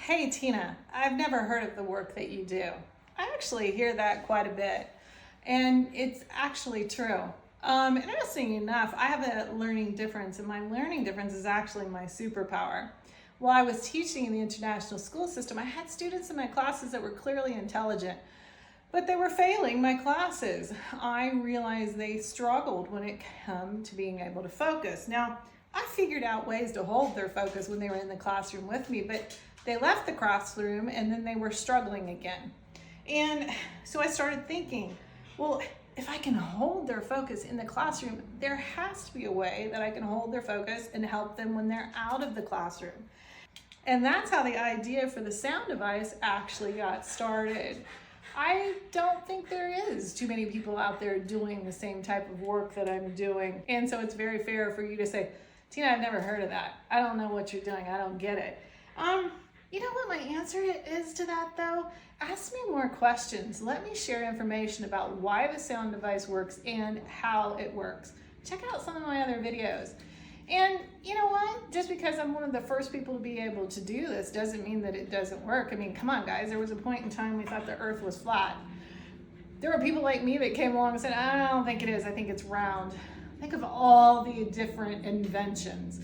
Hey Tina, I've never heard of the work that you do. I actually hear that quite a bit, and it's actually true. Interesting enough, I have a learning difference, and my learning difference is actually my superpower. While I was teaching in the international school system, I had students in my classes that were clearly intelligent, but they were failing my classes. I realized they struggled when it came to being able to focus. Now, I figured out ways to hold their focus when they were in the classroom with me, but they left the classroom and then they were struggling again. And so I started thinking, well, if I can hold their focus in the classroom, there has to be a way that I can hold their focus and help them when they're out of the classroom. And that's how the idea for the sound device actually got started. I don't think there is too many people out there doing the same type of work that I'm doing. And so it's very fair for you to say, Tina, I've never heard of that. I don't know what you're doing. I don't get it. You know what my answer is to that though? Ask me more questions. Let me share information about why the sound device works and how it works. Check out some of my other videos. And you know what? Just because I'm one of the first people to be able to do this doesn't mean that it doesn't work. I mean, come on guys, there was a point in time we thought the earth was flat. There were people like me that came along and said, I don't think it is, I think it's round. Think of all the different inventions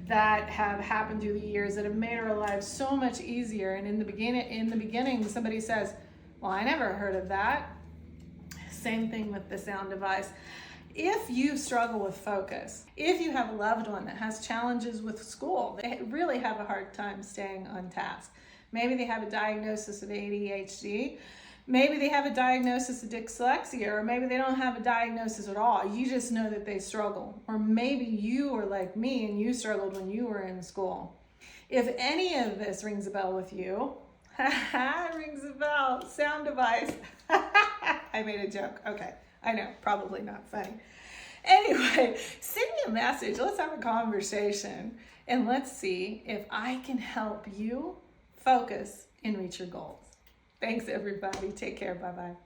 that have happened through the years that have made our lives so much easier. And in the beginning, somebody says, well, I never heard of that. Same thing with the sound device. If you struggle with focus, if you have a loved one that has challenges with school, they really have a hard time staying on task. Maybe they have a diagnosis of ADHD. Maybe they have a diagnosis of dyslexia, or maybe they don't have a diagnosis at all. You just know that they struggle. Or maybe you are like me and you struggled when you were in school. If any of this rings a bell with you, it rings a bell, sound device. I made a joke. Okay, I know, probably not funny. Anyway, send me a message. Let's have a conversation and let's see if I can help you focus and reach your goals. Thanks, everybody. Take care. Bye-bye.